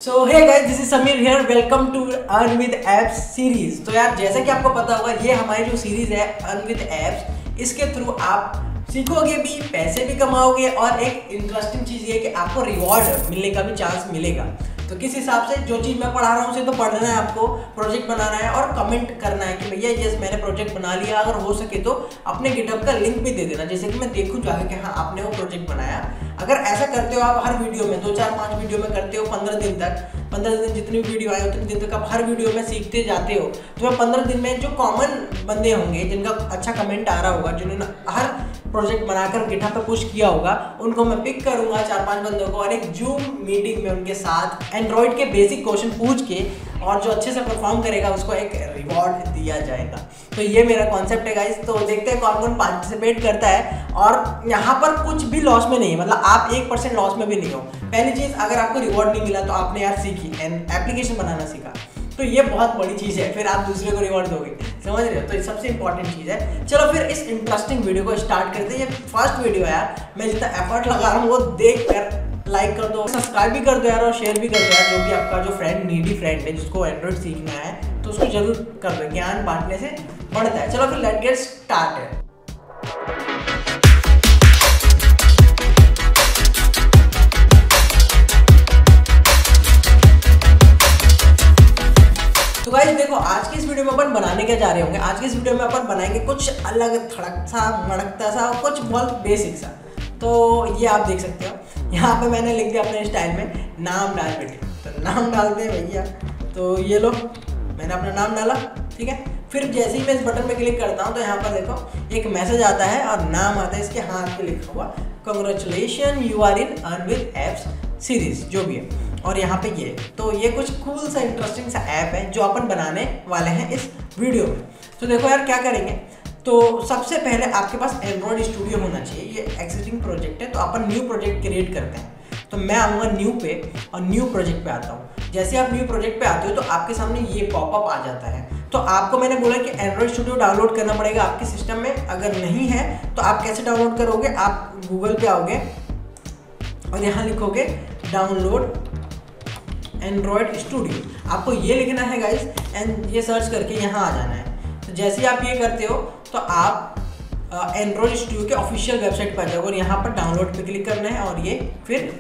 So hey guys, this is Sameer here. Welcome to earn with apps series. तो यार, जैसा कि आपको पता होगा, ये हमारी जो सीरीज है अर्न विद एप्स, इसके थ्रू आप सीखोगे भी, पैसे भी कमाओगे और एक इंटरेस्टिंग चीज़ ये है कि आपको रिवॉर्ड मिलने का भी चांस मिलेगा। तो किस हिसाब से जो चीज़ मैं पढ़ा रहा हूँ उसे तो पढ़ना है, आपको प्रोजेक्ट बनाना है और कमेंट करना है कि भैया यस मैंने प्रोजेक्ट बना लिया। अगर हो सके तो अपने गिटहब का लिंक भी दे देना, जैसे कि मैं देखूँ जाके कि हाँ आपने वो प्रोजेक्ट बनाया। अगर ऐसा करते हो आप हर वीडियो में, 2 4 5 वीडियो में करते हो 15 दिन तक, 15 दिन जितनी वीडियो आए उतने दिन तक आप हर वीडियो में सीखते जाते हो, तो मैं 15 दिन में जो कॉमन बंदे होंगे जिनका अच्छा कमेंट आ रहा होगा, जिन्होंने हर प्रोजेक्ट बनाकर गिटहब पे पुश किया होगा, उनको मैं पिक करूंगा 4-5 बंदों को और एक जूम मीटिंग में उनके साथ एंड्रॉइड के बेसिक क्वेश्चन पूछ के, और जो अच्छे से परफॉर्म करेगा उसको एक रिवॉर्ड दिया जाएगा। तो ये मेरा कॉन्सेप्ट है गाइस। तो देखते हैं कौन कौन पार्टिसिपेट करता है। और यहाँ पर कुछ भी लॉस में नहीं है, मतलब आप 1% लॉस में भी नहीं हो। पहली चीज़, अगर आपको रिवॉर्ड नहीं मिला तो आपने यार सीखी, एप्लीकेशन बनाना सीखा, तो ये बहुत बड़ी चीज़ है। फिर आप दूसरे को रिवॉर्ड दोगे, समझ रहे हो? तो ये सबसे इंपॉर्टेंट चीज़ है। चलो फिर इस इंटरेस्टिंग वीडियो को स्टार्ट करते हैं। ये फर्स्ट वीडियो है यार, मैं जितना एफर्ट लगा रहा हूँ वो देख कर लाइक कर दो, सब्सक्राइब भी कर दो यार, और शेयर भी कर दो यार। जो भी आपका जो फ्रेंड, नीडी फ्रेंड है जिसको एंड्रॉइड सीखना है, तो उसको जरूर कर दो। ज्ञान बांटने से बढ़ता है। चलो फिर लेट्स गेट स्टार्टेड। तो गाइस देखो, आज की इस वीडियो में अपन बनाने क्या जा रहे होंगे। आज की इस वीडियो में अपन बनाएंगे कुछ अलग, थड़क सा, मड़कता सा, कुछ बहुत बेसिक सा। तो ये आप देख सकते हो, यहाँ पे मैंने लिख दिया अपने स्टाइल में नाम डाल बेटे। तो नाम डालते हैं भैया। तो ये लो, मैंने अपना नाम डाला, ठीक है। फिर जैसे ही मैं इस बटन पे क्लिक करता हूँ तो यहाँ पर देखो एक मैसेज आता है और नाम आता है इसके हाथ पे लिखा हुआ, congratulation you are in earn with apps series, जो भी है। और यहाँ पे ये, तो ये कुछ कूल सा इंटरेस्टिंग सा ऐप है जो अपन बनाने वाले हैं इस वीडियो में। तो देखो यार क्या करेंगे। तो सबसे पहले आपके पास एंड्रॉइड स्टूडियो होना चाहिए। ये एग्जिस्टिंग प्रोजेक्ट है, तो अपन न्यू प्रोजेक्ट क्रिएट करते हैं। तो मैं आऊँगा न्यू पे और न्यू प्रोजेक्ट पे आता हूँ। जैसे आप न्यू प्रोजेक्ट पे आते हो तो आपके सामने ये पॉपअप आ जाता है। तो आपको मैंने बोला कि एंड्रॉइड स्टूडियो डाउनलोड करना पड़ेगा आपके सिस्टम में। अगर नहीं है तो आप कैसे डाउनलोड करोगे, आप गूगल पे आओगे और यहाँ लिखोगे डाउनलोड एंड्रॉइड स्टूडियो। आपको ये लिखना है गाइस, एंड ये सर्च करके यहाँ आ जाना है। तो जैसे ही आप ये करते हो तो आप एंड्रॉइड स्टूडियो के ऑफिशियल वेबसाइट पर जाओगे और यहाँ पर डाउनलोड पे क्लिक करना है, और ये फिर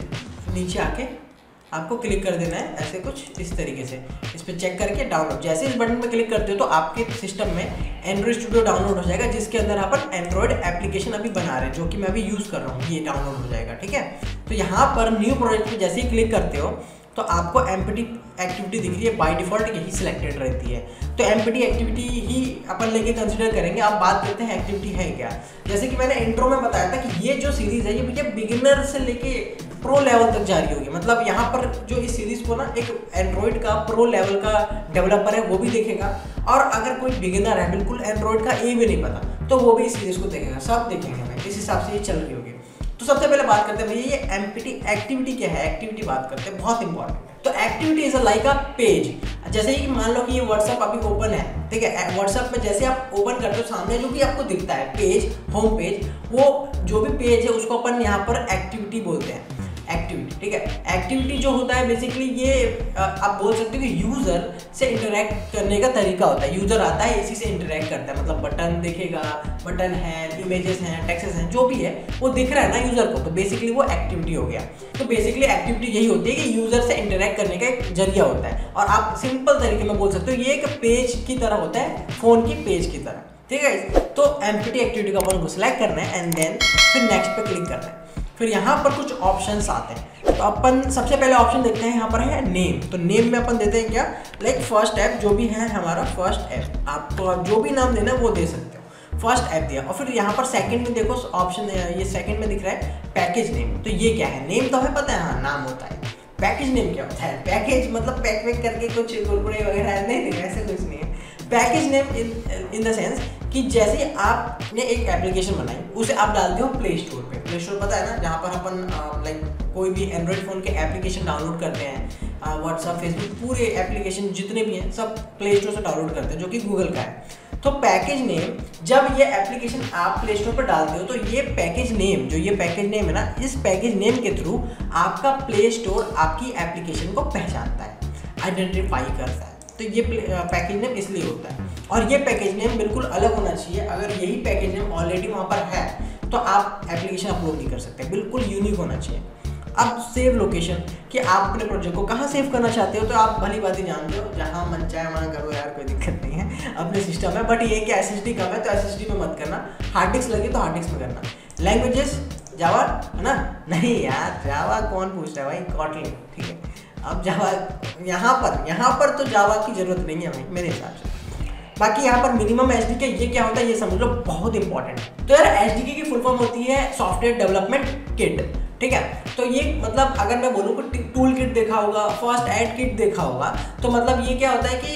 नीचे आके आपको क्लिक कर देना है ऐसे कुछ इस तरीके से। इस पर चेक करके डाउनलोड, जैसे इस बटन पे क्लिक करते हो तो आपके सिस्टम में एंड्रॉइड स्टूडियो डाउनलोड हो जाएगा, जिसके अंदर अपन एंड्रॉइड एप्लीकेशन अभी बना रहे हैं, जो कि मैं अभी यूज़ कर रहा हूँ। ये डाउनलोड हो जाएगा, ठीक है। तो यहाँ पर न्यू प्रोजेक्ट पे जैसे ही क्लिक करते हो तो आपको एम्प्टी एक्टिविटी दिख रही है। बाय डिफॉल्ट यही सिलेक्टेड रहती है। तो एम्प्टी एक्टिविटी ही अपन लेके कंसिडर करेंगे। आप बात करते हैं एक्टिविटी है क्या। जैसे कि मैंने इंट्रो में बताया था कि ये जो सीरीज़ है ये भैया बिगिनर से लेके प्रो लेवल तक जारी होगी। मतलब यहाँ पर जो इस सीरीज़ को ना एक एंड्रॉइड का प्रो लेवल का डेवलपर है वो भी देखेगा, और अगर कोई बिगिनर है, बिल्कुल एंड्रॉइड का ए भी नहीं पता, तो वो भी इस सीरीज़ को देखेगा। सब देखेंगे मैं, इस हिसाब से ये चल रही होगी। तो सबसे पहले बात करते हैं भैया ये एम्प्टी एक्टिविटी क्या है। एक्टिविटी बात करते हैं, बहुत इंपॉर्टेंट है। तो activity is like a page. जैसे ही मान लो कि ये व्हाट्सएप अभी ओपन है, ठीक है। व्हाट्सएप में जैसे आप ओपन करते हो, सामने जो भी आपको दिखता है पेज, होम पेज, वो जो भी पेज है उसको अपन यहाँ पर एक्टिविटी बोलते हैं। एक्टिविटी, ठीक है। एक्टिविटी जो होता है बेसिकली ये आप बोल सकते हो कि यूज़र से इंटरेक्ट करने का तरीका होता है। यूज़र आता है, इसी से इंटरेक्ट करता है, मतलब बटन दिखेगा, बटन है, इमेजेस हैं, टेक्स्ट हैं, जो भी है वो दिख रहा है ना यूज़र को, तो बेसिकली वो एक्टिविटी हो गया। तो बेसिकली एक्टिविटी यही होती है कि यूज़र से इंटरेक्ट करने का एक जरिया होता है। और आप सिंपल तरीके में बोल सकते हो ये एक पेज की तरह होता है, फ़ोन की पेज की तरह, ठीक है। तो एम्प्टी एक्टिविटी का अपन को सिलेक्ट करना है एंड देन फिर नेक्स्ट पे क्लिक करना है। फिर यहाँ पर कुछ ऑप्शंस आते हैं। तो अपन सबसे पहले ऑप्शन देखते हैं, यहाँ पर है नेम। तो नेम में अपन देते हैं क्या, लाइक फर्स्ट ऐप, जो भी है हमारा फर्स्ट ऐप। आपको जो भी नाम देना है वो दे सकते हो। फर्स्ट ऐप दिया। और फिर यहाँ पर सेकंड में देखो ऑप्शन, ये सेकंड में दिख रहा है पैकेज नेम। तो ये क्या है, नेम तो हमें पता है, हाँ नाम होता है। पैकेज नेम क्या होता है, पैकेज मतलब पैक वैक करके कुछ कुरकुरे वगैरह, नहीं ऐसे कुछ नहीं है। Package name in the sense कि जैसे आपने एक एप्लीकेशन बनाई, उसे आप डालते हो प्ले स्टोर पे। प्ले स्टोर पता है ना, जहाँ पर अपन लाइक कोई भी एंड्रॉइड फ़ोन के एप्लीकेशन डाउनलोड करते हैं। व्हाट्सअप, फेसबुक, पूरे एप्लीकेशन जितने भी हैं सब प्ले स्टोर से डाउनलोड करते हैं, जो कि गूगल का है। तो पैकेज नेम, जब ये एप्लीकेशन आप प्ले स्टोर पर डालते हो तो ये पैकेज नेम, जो ये पैकेज नेम है ना, इस पैकेज नेम के थ्रू आपका प्ले स्टोर आपकी एप्लीकेशन को पहचानता है, आइडेंटिफाई करता है। तो ये पैकेज नेम इसलिए होता है, और ये पैकेज नेम बिल्कुल अलग होना चाहिए। अगर यही पैकेज नेम ऑलरेडी वहाँ पर है तो आप एप्लीकेशन अपलोड नहीं कर सकते, बिल्कुल यूनिक होना चाहिए। अब सेव लोकेशन, कि आप अपने प्रोजेक्ट को कहाँ सेव करना चाहते हो, तो आप भली बात ही जानते हो, जहाँ मन चाहे वहाँ करो यार, कोई दिक्कत नहीं है, अपने सिस्टम में। बट ये कि SSD कम है तो SSD में मत करना, हार्ड डिस्क लगे तो हार्ड डिस्क में करना। लैंग्वेजेस जावा है ना, नहीं यार जावा कौन पूछ रहा है भाई, कॉटलिन, ठीक है। अब जावा यहाँ पर तो जावा की जरूरत नहीं है भाई मेरे हिसाब से। बाकी यहाँ पर मिनिमम SDK ये क्या होता है ये समझ लो, बहुत इंपॉर्टेंट है। तो यार SDK की फुल फॉर्म होती है सॉफ्टवेयर डेवलपमेंट किट, ठीक है। तो ये मतलब अगर मैं बोलूँ कि टूल किट देखा होगा, फर्स्ट एड किट देखा होगा, तो मतलब ये क्या होता है कि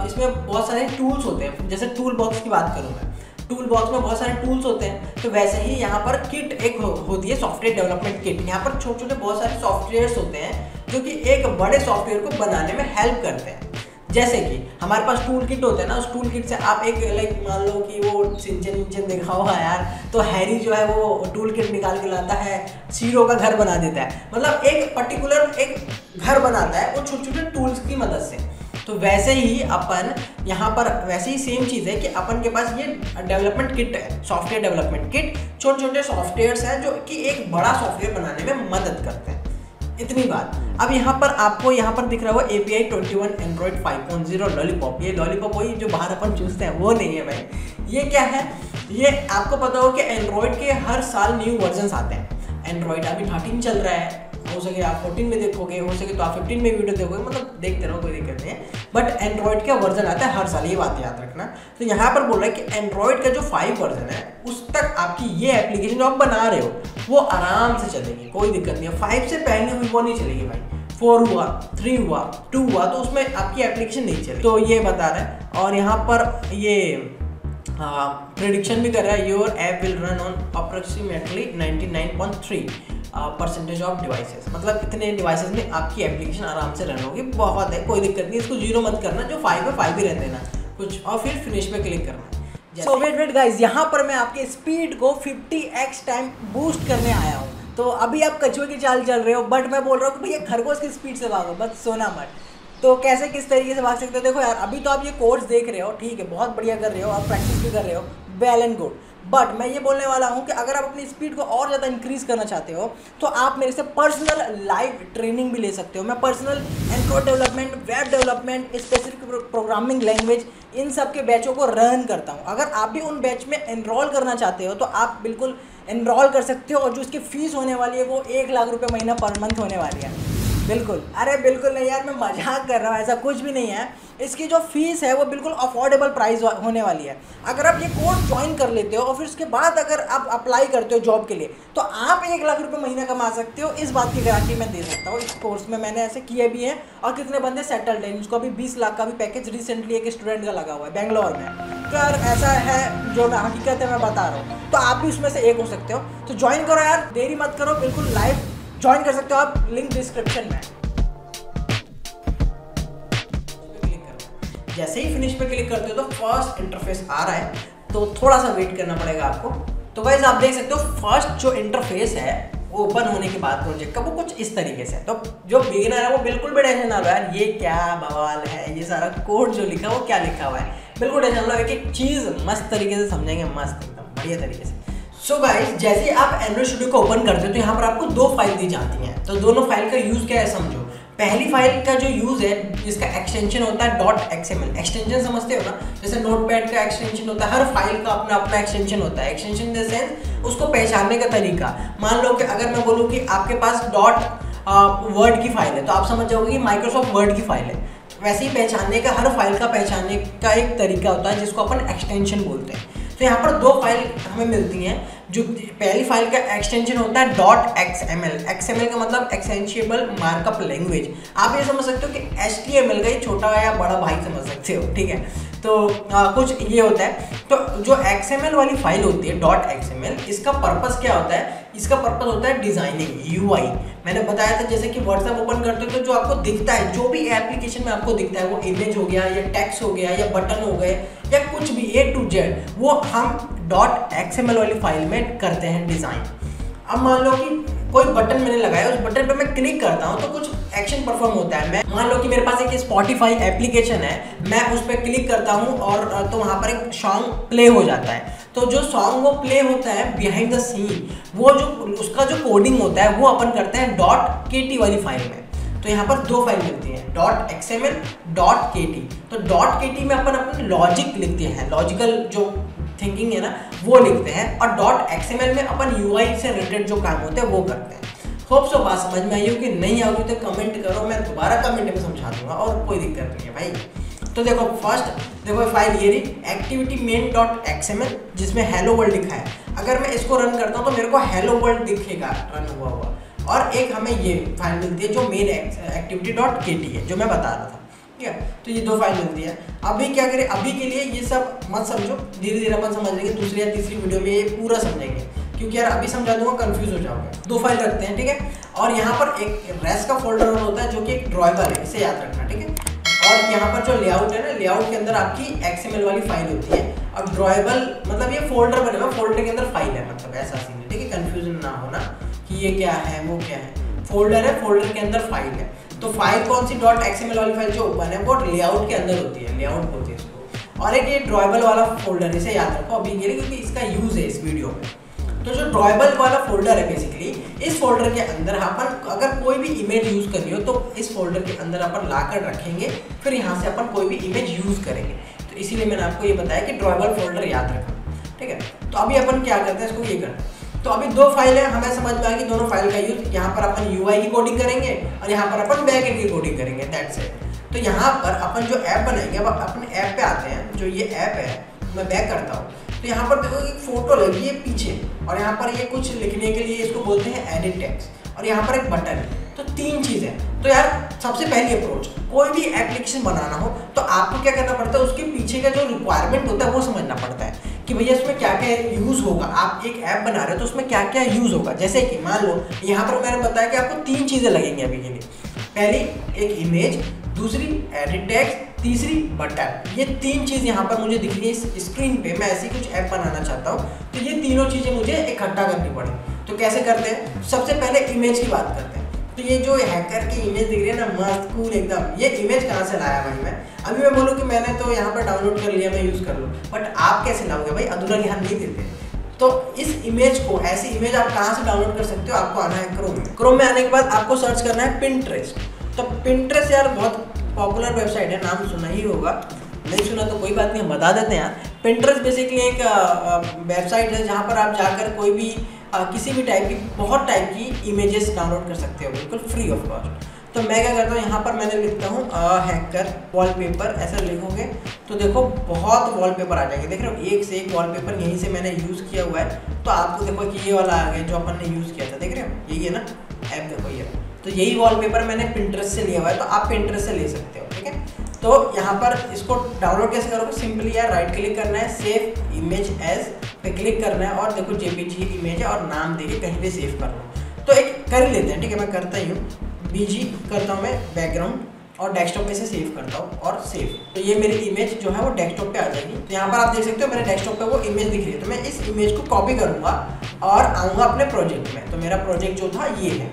इसमें बहुत सारे टूल्स होते हैं। जैसे टूल बॉक्स की बात करूँ मैं, टूल बॉक्स में बहुत सारे टूल्स होते हैं, तो वैसे ही यहाँ पर किट एक होती है सॉफ्टवेयर डेवलपमेंट किट। यहाँ पर छोटे छोटे बहुत सारे सॉफ्टवेयर्स होते हैं जो कि एक बड़े सॉफ्टवेयर को बनाने में हेल्प करते हैं। जैसे कि हमारे पास टूल किट होते हैं ना, उस टूल किट से आप एक लाइक मान लो कि वो सिंचन देखा होगा यार, तो हैरी जो है वो टूल किट निकाल के लाता है, सीरो का घर बना देता है, मतलब एक पर्टिकुलर एक घर बनाता है वो छोटे छोटे टूल्स की मदद से। तो वैसे ही अपन यहाँ पर वैसे ही सेम चीज़ है कि अपन के पास ये डेवलपमेंट किट है, सॉफ्टवेयर डेवलपमेंट किट, छोटे छोटे सॉफ्टवेयर्स हैं जो कि एक बड़ा सॉफ्टवेयर बनाने में मदद करते हैं। इतनी बात। अब यहाँ पर आपको यहाँ पर दिख रहा होगा API 21 Android 5.0 लॉलीपॉप। ये लॉलीपॉप वही जो बाहर अपन चूसते हैं वो नहीं है भाई। ये क्या है, ये आपको पता हो कि एंड्रॉयड के हर साल न्यू वर्जन्स आते हैं। एंड्रॉयड अभी 13 चल रहा है, हो सके आप 14 में देखोगे, हो सके तो आप 15 में वीडियो देखोगे, मतलब देखते रहो, कोई दिक्कत नहीं है। बट एंड्रॉयड का वर्जन आता है हर साल, ये बात याद रखना। तो यहाँ पर बोल रहा है कि एंड्रॉयड का जो 5 वर्जन है उस तक आपकी ये एप्लीकेशन जो आप बना रहे हो वो आराम से चलेगी, कोई दिक्कत नहीं है। 5 से पहले हुई वो नहीं चलेगी भाई, 4 हुआ, 3 हुआ, 2 हुआ तो उसमें आपकी एप्लीकेशन नहीं चलेगी। तो ये बता रहे हैं। और यहाँ पर ये प्रेडिक्शन भी कर रहा है, your app will run on approximately 99.3% of devices, मतलब इतने डिवाइसेस में आपकी एप्लीकेशन आराम से रन होगी। बहुत है, कोई दिक्कत नहीं, इसको 0 मत करना, जो 5 है 5 ही रहने देना कुछ, और फिर फिनिश पे क्लिक करना। सो वेट गाइस, यहाँ पर मैं आपके स्पीड को 50x टाइम बूस्ट करने आया हूँ। तो अभी आप कछुए की चाल चल रहे हो, बट मैं बोल रहा हूँ कि भैया खरगोश की स्पीड से भागो, बस सोना मत। तो कैसे किस तरीके से भाग सकते हो, देखो यार अभी तो आप ये कोर्स देख रहे हो, ठीक है, बहुत बढ़िया कर रहे हो, आप प्रैक्टिस भी कर रहे हो, वेल एंड गुड। बट मैं ये बोलने वाला हूँ कि अगर आप अपनी स्पीड को और ज़्यादा इंक्रीज करना चाहते हो तो आप मेरे से पर्सनल लाइव ट्रेनिंग भी ले सकते हो। मैं personal android development, web development, specific programming language, इन सब के बैचों को रन करता हूँ। अगर आप भी उन बैच में एनरोल करना चाहते हो तो आप बिल्कुल एनरोल कर सकते हो, और जो इसकी फ़ीस होने वाली है वो 1 लाख रुपये महीना पर मंथ होने वाली है। बिल्कुल, अरे बिल्कुल नहीं यार, मैं मजाक कर रहा हूँ, ऐसा कुछ भी नहीं है। इसकी जो फीस है वो बिल्कुल अफोर्डेबल प्राइस होने वाली है। अगर आप ये कोर्स ज्वाइन कर लेते हो और फिर उसके बाद अगर आप अप्लाई करते हो जॉब के लिए तो आप 1 लाख रुपये महीना कमा सकते हो। इस बात की गारंटी मैं दे सकता हूँ। इस कोर्स में मैंने ऐसे किए भी हैं और कितने बंदे सेटल्ड हैं। उसको अभी 20 लाख का भी पैकेज रिसेंटली एक स्टूडेंट का लगा हुआ है बेंगलोर में। तो यार ऐसा है, जो मैं हकीकत है मैं बता रहा हूँ, तो आप भी उसमें से एक हो सकते हो। तो ज्वाइन करो यार, देरी मत करो, बिल्कुल लाइव ज्वाइन कर सकते हो आप, लिंक डिस्क्रिप्शन में। जैसे ही फिनिश पे क्लिक करते हो तो फर्स्ट इंटरफेस आ रहा है, तो थोड़ा सा वेट करना पड़ेगा आपको। तो गाइस आप देख सकते हो फर्स्ट जो इंटरफेस है ओपन होने के बाद प्रोजेक्ट का वो कुछ इस तरीके से है। तो जो बिगिनर है वो बिल्कुल भी टेंशन ना लो यार, ये क्या बवाल है, ये सारा कोड जो लिखा है वो क्या लिखा हुआ है, बिल्कुल टेंशन लो। एक चीज़ मस्त तरीके से समझेंगे, मस्त एकदम बढ़िया तरीके से। सो गाइस जैसे ही आप एंड्रॉइड स्टूडियो को ओपन करते हो तो यहाँ पर आपको 2 फाइल दी जाती हैं। तो दोनों फाइल का यूज़ क्या है समझो। पहली फाइल का जो यूज़ है जिसका एक्सटेंशन होता है .xml। एक्सटेंशन समझते हो ना, जैसे नोटपैड का एक्सटेंशन होता है, हर फाइल का अपना अपना एक्सटेंशन होता है। एक्सटेंशन इन द सेंस उसको पहचानने का तरीका। मान लो कि अगर मैं बोलूँ कि आपके पास वर्ड की फाइल है तो आप समझ जाओगे कि माइक्रोसॉफ्ट वर्ड की फाइल है। वैसे ही पहचानने का, हर फाइल का पहचानने का एक तरीका होता है जिसको अपन एक्सटेंशन बोलते हैं। तो यहाँ पर 2 फाइल हमें मिलती हैं। जो पहली फाइल का एक्सटेंशन होता है .xml। XML का मतलब एक्सटेंशिबल मार्कअप लैंग्वेज। आप ये समझ सकते हो कि HTML का ही छोटा या बड़ा भाई समझ सकते हो, ठीक है। तो कुछ ये होता है। तो जो XML वाली फाइल होती है .xml, इसका पर्पस क्या होता है, इसका पर्पस होता है डिजाइनिंग, यूआई। मैंने बताया था जैसे कि व्हाट्सएप ओपन करते हो तो जो आपको दिखता है, जो भी एप्लीकेशन में आपको दिखता है, वो इमेज हो गया या टेक्स्ट हो गया या बटन हो गए या कुछ भी A to Z, वो हम .xml वाली फाइल में करते हैं डिज़ाइन। अब मान लो कि कोई बटन मैंने लगाया, उस बटन पे मैं क्लिक करता हूँ तो कुछ एक्शन परफॉर्म होता है। मैं मान लो कि मेरे पास एक स्पॉटिफाई एप्लीकेशन है, मैं उस पर क्लिक करता हूँ और तो वहाँ पर एक सॉन्ग प्ले हो जाता है। तो जो सॉन्ग वो प्ले होता है बिहाइंड द सीन, वो जो उसका जो कोडिंग होता है वो अपन करते हैं .kt वाली फाइल में। तो यहाँ पर दो फाइल मिलती हैं, .xml, .kt। तो .kt में अपन अपने लॉजिक लिखते हैं, लॉजिकल जो थिंकिंग है ना वो लिखते हैं, और .xml में अपन UI से रिलेटेड जो काम होते हैं वो करते हैं। होप सो बात समझ में आई हो कि नहीं आओगी तो कमेंट करो, मैं दोबारा कमेंट में समझा दूंगा और कोई दिक्कत नहीं है भाई। तो देखो फर्स्ट देखो फाइल ये रही एक्टिविटी मेन .xml जिसमें हेलो वर्ल्ड लिखा है। अगर मैं इसको रन करता हूँ तो मेरे को हेलो वर्ल्ड दिखेगा रन हुआ हुआ, और एक हमें ये फाइल मिलती है जो मेन एक्टिविटी .kt है जो मैं बता रहा था, ठीक है। तो ये दो फाइल मिलती है। अभी क्या करें, अभी के लिए ये सब मत समझो, धीरे धीरे अपन समझ लेंगे, दूसरी या तीसरी वीडियो में ये पूरा समझेंगे, क्योंकि यार अभी समझा दूंगा कंफ्यूज हो जाओगे। दो फाइल रखते हैं, ठीक है। और यहाँ पर एक रेस्ट का फोल्डर होता है जो कि एक ड्राइवर है, इसे याद रखना, ठीक है। और यहाँ पर जो लेआउट है ना, लेआउट के अंदर आपकी XML वाली फाइल होती है, और ड्राइवर मतलब ये फोल्डर बने हुआ, फोल्डर के अंदर फाइल है, मतलब ऐसा सीन है, ठीक है। कंफ्यूजन ना होना कि ये क्या है वो क्या है, फोल्डर है, फोल्डर के अंदर फाइल है। तो फाइल कौन सी .xml वाली फाइल जो ओपन है वो लेआउट के अंदर होती है, लेआउट बोलते हैं इसको। और एक ये ड्राइबल वाला फोल्डर, इसे याद रखो अभी के लिए क्योंकि इसका यूज है इस वीडियो में। तो जो ड्राइबल वाला फोल्डर है बेसिकली, इस फोल्डर के अंदर अपन अगर कोई भी इमेज यूज करनी हो तो इस फोल्डर के अंदर अपन लाकर रखेंगे, फिर यहाँ से अपन कोई भी इमेज यूज करेंगे। तो इसीलिए मैंने आपको ये बताया कि ड्राइबल फोल्डर याद रखना, ठीक है। तो अभी अपन क्या करते हैं, इसको ये करते हैं। तो अभी दो फाइल है, हमें समझ में आ गई दोनों फाइल का यूज। यहाँ पर अपन UI की कोडिंग करेंगे और यहाँ पर अपन बैकएंड की कोडिंग करेंगे, दैट्स इट। तो यहाँ पर अपन जो ऐप बनाएंगे, अब अपने ऐप पे आते हैं। जो ये ऐप है मैं बैक करता हूँ, तो यहाँ पर देखो एक फोटो लगी है पीछे, और यहाँ पर ये कुछ लिखने के लिए इसको बोलते हैं एडिट टेक्स्ट, और यहाँ पर एक बटन है। तो तीन चीज़ें। तो यार सबसे पहली अप्रोच, कोई भी एप्लीकेशन बनाना हो तो आपको क्या करना पड़ता है, उसके पीछे का जो रिक्वायरमेंट होता है वो समझना पड़ता है कि भैया इसमें क्या क्या यूज़ होगा। आप एक ऐप बना रहे हो तो उसमें क्या क्या यूज़ होगा। जैसे कि मान लो यहाँ पर मैंने बताया कि आपको तीन चीज़ें लगेंगी अभी के लिए। पहली एक इमेज, दूसरी एडिट टेक्स्ट, तीसरी बटन। ये तीन चीज़ यहाँ पर मुझे दिख रही है इस स्क्रीन पे। मैं ऐसी कुछ ऐप बनाना चाहता हूँ तो ये तीनों चीज़ें मुझे इकट्ठा करनी पड़े। तो कैसे करते हैं, सबसे पहले इमेज की बात करते हैं। तो ये जो हैकर की इमेज दिख रही है ना, मस्त कूल एकदम, ये इमेज कहाँ से लाया भाई मैं? अभी मैं बोलूँ कि मैंने तो यहाँ पर डाउनलोड कर लिया, मैं यूज़ कर लूँ, बट आप कैसे लाओगे भाई? अधूरा ज्ञान नहीं देते। तो इस इमेज को, ऐसी इमेज आप कहाँ से डाउनलोड कर सकते हो? आपको आना है क्रोम में। क्रोम में आने के बाद आपको सर्च करना है पिंटरेस्ट। तो पिंटरेस्ट यार बहुत पॉपुलर वेबसाइट है, नाम सुना ही होगा, नहीं सुना तो कोई बात नहीं, हम बता देते हैं यार। पिंटरेस्ट बेसिकली एक वेबसाइट है जहाँ पर आप जाकर कोई भी किसी भी टाइप की, बहुत टाइप की इमेजेस डाउनलोड कर सकते हो बिल्कुल फ्री ऑफ कॉस्ट। तो मैं क्या करता हूँ, यहाँ पर मैंने लिखता हूँ हैकर वॉलपेपर, ऐसा लिखोगे तो देखो बहुत वॉलपेपर आ जाएंगे। देख रहे हो, एक से एक वॉलपेपर यहीं से मैंने यूज़ किया हुआ है। तो आपको देखो कि ये वाला आ गया जो अपन ने यूज़ किया था, देख रहे हो, यही है ना ऐप, देखो ये। तो यही वॉलपेपर मैंने पिंटरेस्ट से लिया हुआ है, तो आप पिंटरेस्ट से ले सकते हो, ठीक है। तो यहाँ पर इसको डाउनलोड कैसे करोगे? सिंपली यार राइट क्लिक करना है, सेव इमेज एज पे क्लिक करना है, और देखो JPG इमेज है और नाम देके कहीं पे सेव कर लो। तो एक कर ही लेते हैं, ठीक है, मैं करता ही हूँ। BG करता हूँ मैं बैकग्राउंड, और डेस्कटॉप पे से सेव करता हूँ और सेव। तो ये मेरी इमेज जो है वो डेस्कटॉप पे आ जाएगी। तो यहाँ पर आप देख सकते हो मेरे डेस्कटॉप पे वो इमेज दिख रही है। तो मैं इस इमेज को कॉपी करूँगा और आऊँगा अपने प्रोजेक्ट में। तो मेरा प्रोजेक्ट जो था ये है।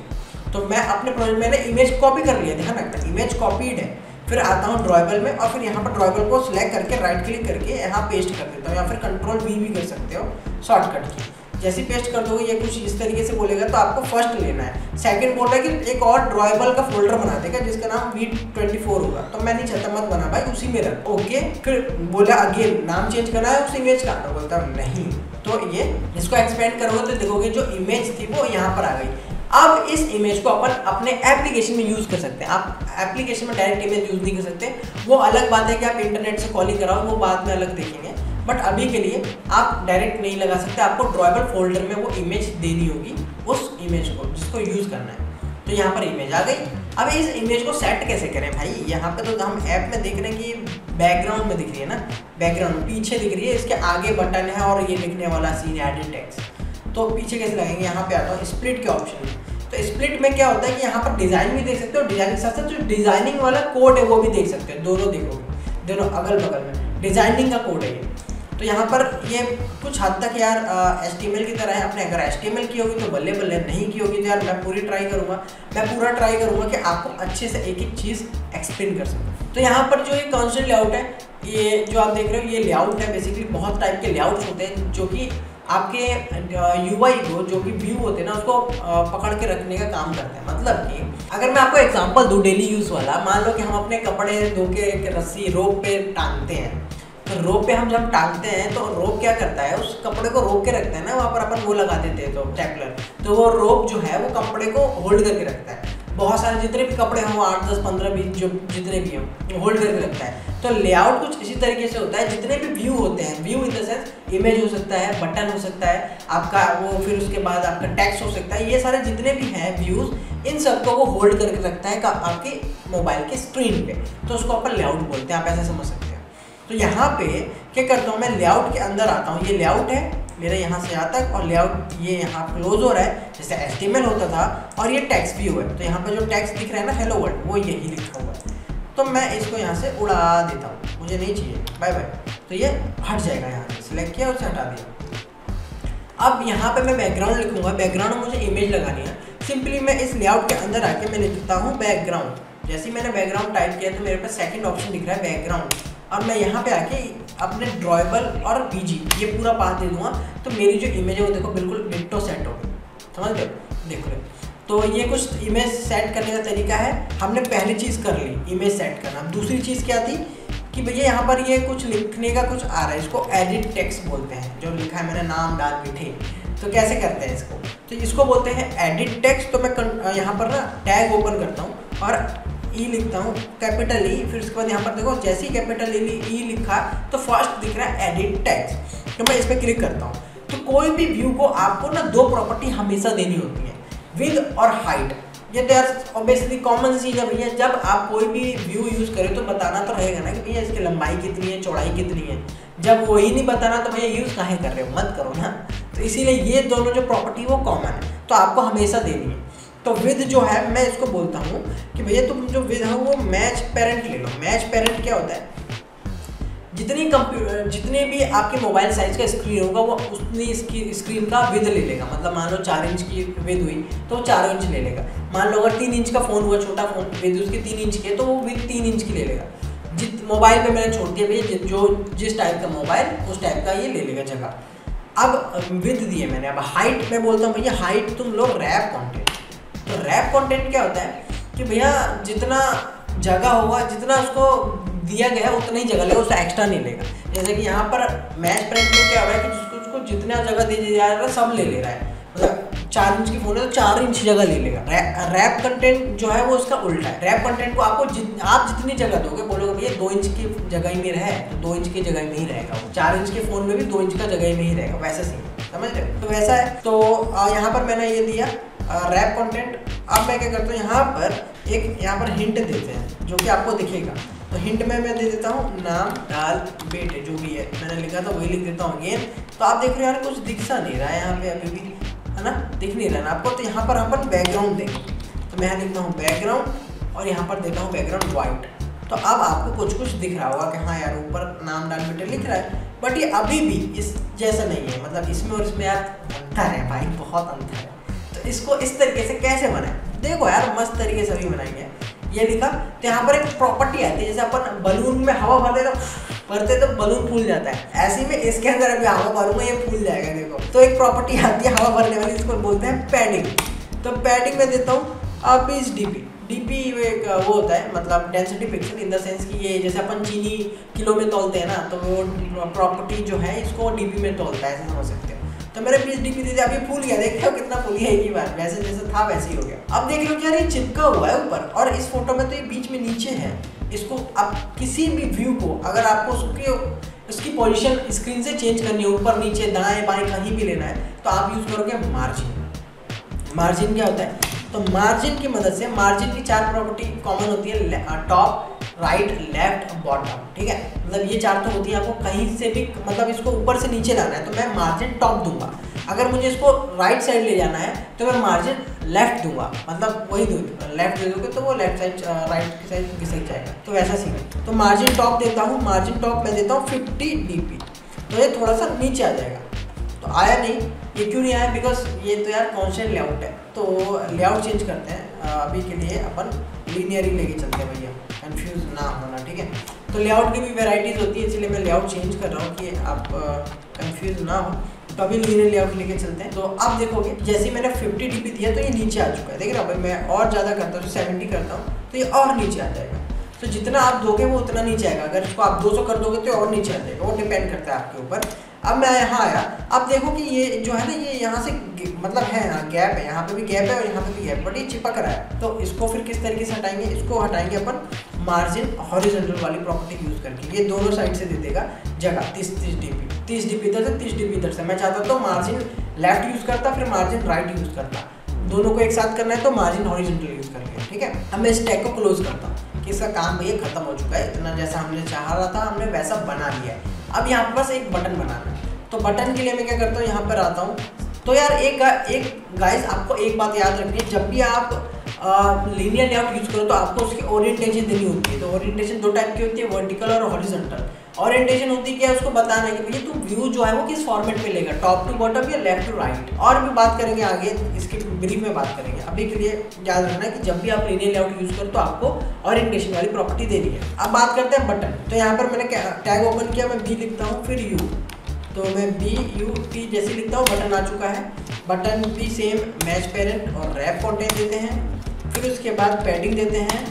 तो मैं अपने प्रोजेक्ट मैंने इमेज कॉपी कर लिया, ध्यान रखना इमेज कॉपीड है। फिर आता हूँ ड्राइबल में, और फिर यहाँ पर ड्राइबल को सिलेक्ट करके राइट क्लिक करके यहाँ पेस्ट कर देता हूँ, या फिर Ctrl+V भी कर सकते हो शॉर्टकट की। जैसे पेस्ट कर दोगे ये कुछ इस तरीके से बोलेगा, तो आपको फर्स्ट लेना है। सेकंड बोल रहा है कि एक और ड्राइबल का फोल्डर बना देगा जिसका नाम V24 होगा। तो मैं नहीं चाहता, मत बना भाई, उसी में रख। ओके, फिर बोला अगेन नाम चेंज करना है उस इमेज का, तो बोलता हूँ नहीं। तो ये इसको एक्सपेंड करोगे तो देखोगे जो इमेज थी वो यहाँ पर आ गई। अब इस इमेज को अपन अपने एप्लीकेशन में यूज़ कर सकते हैं। आप एप्लीकेशन में डायरेक्ट इमेज यूज़ नहीं कर सकते, वो अलग बात है कि आप इंटरनेट से कॉलिंग कराओ, वो बाद में अलग देखेंगे। बट अभी के लिए आप डायरेक्ट नहीं लगा सकते, आपको ड्राइबल फोल्डर में वो इमेज देनी होगी उस इमेज को जिसको यूज़ करना है। तो यहाँ पर इमेज आ गई। अब इस इमेज को सेट कैसे करें भाई? यहाँ पे तो हम ऐप में देख रहे हैं कि बैकग्राउंड में दिख रही है ना, बैकग्राउंड पीछे दिख रही है, इसके आगे बटन है और ये लिखने वाला सीन एडिट टेक्स्ट। तो पीछे कैसे लगाएंगे, यहाँ पे आता हूँ स्प्लिट के ऑप्शन में। तो स्प्लिट में क्या होता है कि यहाँ पर डिजाइन भी देख सकते हो, डिजाइन के साथ साथ जो डिजाइनिंग वाला कोड है वो भी देख सकते हो, दोनों देखोगे, दोनों अगल बगल में डिजाइनिंग का कोड है ये। तो यहाँ पर ये कुछ हद तक यार HTML की तरह है। आपने अगर HTML की होगी तो बल्ले बल्ले, नहीं की होगी तो यार मैं पूरा ट्राई करूँगा कि आपको अच्छे से एक एक चीज़ एक्सप्लेन कर सकूँ। तो यहाँ पर जो ये कॉन्स्टेंट लेआउट है, ये जो आप देख रहे हो ये लेआउट है। बेसिकली बहुत टाइप के लेआउट्स होते हैं जो कि आपके UI को, जो कि व्यू होते हैं ना, उसको पकड़ के रखने का काम करते हैं। मतलब कि अगर मैं आपको एग्जांपल दूं डेली यूज़ वाला, मान लो कि हम अपने कपड़े धो के एक रस्सी रोप पे टांगते हैं। तो रोप पे हम जब टांगते हैं तो रोप क्या करता है, उस कपड़े को रोक के रखता है ना, वहाँ पर अपन वो लगा देते हैं तो स्टेपलर, तो वो रोप जो है वो कपड़े को होल्ड करके रखता है। बहुत सारे जितने भी कपड़े हों, 8, 10, 15, 20 जो जितने भी हों, होल्ड करके रखता है। तो लेआउट कुछ इसी तरीके से होता है। जितने भी व्यू होते हैं, view in the sense image हो सकता है, बटन हो सकता है आपका वो, फिर उसके बाद आपका टेक्स्ट हो सकता है, ये सारे जितने भी हैं व्यूज़, इन सबको वो होल्ड करके रखता है आपके मोबाइल के स्क्रीन पे। तो उसको अपन लेआउट बोलते हैं, आप ऐसे समझ सकते हैं। तो यहाँ पे क्या करता हूँ, मैं लेआउट के अंदर आता हूँ। ये लेआउट है मेरे यहाँ से यहाँ तक, और लेआउट ये यहाँ क्लोज हो रहा है जैसे HTML होता था, और ये टेक्स्ट व्यू है। तो यहाँ पे जो टेक्स्ट दिख रहा है ना, हेलो वर्ल्ड, वो यही लिखा हुआ है। तो मैं इसको यहाँ से उड़ा देता हूँ, मुझे नहीं चाहिए, बाय बाय। तो ये हट जाएगा, यहाँ से सिलेक्ट किया, उसे हटा दिया। अब यहाँ पे मैं बैकग्राउंड लिखूंगा। बैकग्राउंड में मुझे इमेज लगानी है। सिंपली मैं इस लेआउट के अंदर आके मैं लिखता हूँ बैकग्राउंड। जैसे ही मैंने बैकग्राउंड टाइप किया तो मेरे पास सेकंड ऑप्शन दिख रहा है बैकग्राउंड। और मैं यहाँ पे आके अपने ड्रॉएबल और BG ये पूरा पाथ दे दूँगा, तो मेरी जो इमेज है वो देखो बिल्कुल डिट्टो सेट होगी। समझ गए, देख लो। तो ये कुछ इमेज सेट करने का तरीका है। हमने पहली चीज़ कर ली, इमेज सेट करना। दूसरी चीज़ क्या थी कि भैया यहाँ पर ये कुछ लिखने का कुछ आ रहा है, इसको एडिट टेक्स्ट बोलते हैं। जो लिखा है मैंने, नाम डाल बैठे, तो कैसे करते हैं इसको, तो इसको बोलते हैं एडिट टेक्स्ट। तो मैं यहाँ पर ना टैग ओपन करता हूँ और ई लिखता हूँ, कैपिटल ई, फिर उसके बाद यहाँ पर देखो जैसे ही कैपिटल ई लिखा तो फर्स्ट दिख रहा है एडिट टेक्स्ट। तो मैं इस पर क्लिक करता हूँ। तो कोई भी व्यू को आपको ना 2 प्रॉपर्टी हमेशा देनी होती है, विद और हाइट। ये तो यार ऑब्वियसली कॉमन चीज़ है भैया। जब आप कोई भी व्यू यूज़ करें तो बताना तो रहेगा ना कि भैया इसकी लंबाई कितनी है, चौड़ाई कितनी है। जब वही नहीं बताना तो भैया यूज़ काहे कर रहे हो, मत करो ना। तो इसीलिए ये दोनों जो प्रॉपर्टी वो कॉमन है, तो आपको हमेशा देनी है। तो विद जो है मैं इसको बोलता हूँ कि भैया तुम जो विद है वो मैच पेरेंट ले लो। मैच पेरेंट क्या होता है, जितने भी आपके मोबाइल साइज का स्क्रीन होगा वो उतनी इसकी स्क्रीन का विद ले लेगा। मतलब मान लो 4 इंच की विद हुई तो वो 4 इंच ले लेगा। मान लो अगर 3 इंच का फ़ोन हुआ, छोटा फ़ोन, विद उसकी 3 इंच की है तो वो विद 3 इंच की ले लेगा। मोबाइल पे मैंने छोड़ दिया भैया, जो जिस टाइप का मोबाइल उस टाइप का ये ले लेगा जगह। अब विद दिए मैंने। अब हाइट मैं बोलता हूँ भैया हाइट तुम लो रैप कॉन्टेंट। तो रैप कंटेंट क्या होता है कि भैया जितना जगह होगा, जितना उसको दिया गया है उतना ही जगह लेगा, उससे एक्स्ट्रा नहीं लेगा। जैसे कि यहाँ पर मैच प्रिंट में क्या हो रहा है कि उसको जितना जगह दी जा रहा है सब ले ले रहा है। मतलब 4 इंच की फ़ोन है तो 4 इंच जगह ले लेगा। रैप कंटेंट जो है वो उसका उल्टा है। रैप कंटेंट को आपको आप जितनी जगह दोगे, बोलोगे भैया 2 इंच की जगह में रहे तो 2 इंच की जगह में ही रहेगा वो। 4 इंच के फ़ोन में भी 2 इंच का जगह में ही रहेगा, वैसा सीन, समझ रहे हो। तो वैसा है। तो यहाँ पर मैंने ये दिया रैप कंटेंट। अब मैं क्या करता हूँ, यहाँ पर हिंट देते हैं जो कि आपको दिखेगा। तो हिंट में मैं दे देता हूँ नाम डाल बेटे, जो भी है मैंने लिखा था वही लिख देता हूँ अगेन। तो आप देख रहे हो यार कुछ दिख सा नहीं रहा है यहाँ पे अभी भी, है ना, दिख नहीं रहा ना आपको। तो यहाँ पर अपन बैकग्राउंड देंगे। तो मैं लिखता हूँ बैकग्राउंड और यहाँ पर देता हूँ बैकग्राउंड वाइट। तो अब आपको कुछ दिख रहा होगा कि हाँ यार ऊपर नाम डाल बेटे लिख रहा है, बट ये अभी भी इस जैसा नहीं है। मतलब इसमें और इसमें यार अंतर है भाई, बहुत अंतर है। तो इसको इस तरीके से कैसे बनाए, देखो यार मस्त तरीके से भी बनाएंगे। ये लिखा तो यहाँ पर एक प्रॉपर्टी आती है, जैसे अपन बलून में हवा भरते तो बलून फूल जाता है, ऐसे ही मैं इसके अंदर अभी हवा भरूंगा ये फूल जाएगा। देखो तो एक प्रॉपर्टी आती है हवा भरने वाली, इसको बोलते हैं पैडिंग। तो पैडिंग में देता हूँ आप इस डीपी एक वो होता है, मतलब density pixel, in the sense कि ये जैसे अपन चीनी किलो में तोलते हैं ना, तो वो प्रॉपर्टी जो है इसको डीपी में तोलता है, ऐसे समझ सकते हो। तो मैंने 20 डीपी दे दिया, अभी फूल गया, देखते हो कितना फूल गया एक ही बार, वैसे जैसे था वैसे ही हो गया। अब देख लो कि यार ये चिपका हुआ है ऊपर, और इस फोटो में तो ये बीच में नीचे है। इसको आप किसी भी व्यू को अगर आपको उसकी पोजीशन स्क्रीन से चेंज करनी है, ऊपर नीचे दाएं बाएं कहीं भी लेना है, तो आप यूज़ करोगे मार्जिन। मार्जिन क्या होता है, तो मार्जिन की मदद से, मार्जिन की 4 प्रॉपर्टी कॉमन होती है, टॉप, राइट, लेफ्ट, बॉटम, ठीक है। मतलब ये 4 तो होती है, आपको कहीं से भी मतलब इसको ऊपर से नीचे लाना है, तो मैं मार्जिन टॉप दूंगा। अगर मुझे इसको राइट साइड ले जाना है तो मैं मार्जिन लेफ्ट दूंगा, मतलब वही लेफ्ट दे दोगे तो वो लेफ्ट साइड राइट की साइड घिसक जाएगा, तो वैसा सीन है। तो मार्जिन टॉप देता हूँ, मार्जिन टॉप मैं देता हूँ 50 dp, तो ये थोड़ा सा नीचे आ जाएगा। तो आया नहीं, ये क्यों नहीं आया? बिकॉज ये तो यार कॉन्स्टेंट लेआउट है, तो लेआउट चेंज करते हैं। अभी के लिए अपन लीनियर ही लेके चलते हैं भैया, कंफ्यूज ना होना, ठीक है। तो लेआउट की भी वेराइटीज़ होती है, इसलिए मैं लेआउट चेंज कर रहा हूँ कि आप कंफ्यूज ना हो। तो अभी लीनियर लेआउट लेके चलते हैं। तो आप देखोगे जैसे ही मैंने 50 dp दिया तो ये नीचे आ चुका है, देख रहे हो भाई। मैं और ज़्यादा करता हूँ, 70 करता हूँ तो ये और नीचे आ जाएगा। तो जितना आप दोगे वो उतना नीचे आएगा, अगर इसको आप 200 कर दोगे तो और नीचे आ जाएगा, वो डिपेंड करता है आपके ऊपर। अब मैं यहाँ आया, आप देखो कि ये जो है ना, ये यहाँ से मतलब है ना गैप है, यहाँ पे भी गैप है और यहाँ पे भी गैप, बट ये चिपक रहा है। तो इसको फिर किस तरीके से हटाएंगे? इसको हटाएंगे अपन मार्जिन हॉरिजॉन्टल वाली प्रॉपर्टी यूज करके। ये दोनों साइड से दे देगा जगह 30 dp, 30 dp इधर से 30 dp इधर से। मैं चाहता तो मार्जिन लेफ्ट यूज करता, फिर मार्जिन राइट यूज करता, दोनों को एक साथ करना है तो मार्जिन हॉरिजॉन्टल यूज करके, ठीक है। अब मैं इस टैग को क्लोज करता हूँ कि इसका काम भैया खत्म हो चुका है, इतना जैसा हमने चाह रहा था हमने वैसा बना लिया है। अब यहाँ पर बस एक बटन बनाना है, तो बटन के लिए मैं क्या करता हूँ, यहाँ पर आता हूँ। तो यार एक गाइस आपको एक बात याद रखनी है, जब भी आप लीनियर लेआउट यूज करो तो आपको उसकी ओरिएंटेशन देनी होती है। तो ओरिएंटेशन दो टाइप की होती है, वर्टिकल और हॉरिजॉन्टल। ओरिएंटेशन होती है क्या, उसको बताना है कि भैया तू व्यू जो है वो किस फॉर्मेट में लेगा, टॉप टू बॉटम या लेफ्ट टू राइट। और भी बात करेंगे आगे, इसके ब्रीफ में बात करेंगे। अभी के लिए याद रखना है कि जब भी आप लीनियर लेआउट यूज करो तो आपको ओरिएंटेशन वाली प्रॉपर्टी देनी है। अब बात करते हैं बटन। तो यहाँ पर मैंने टैग ओपन किया, मैं बी लिखता हूँ फिर यू, तो मैं BUT जैसे लिखता हूँ, बटन आ चुका है। बटन भी सेम मैच पेरेंट और रैप कंटेंट देते हैं। फिर उसके बाद पैडिंग देते हैं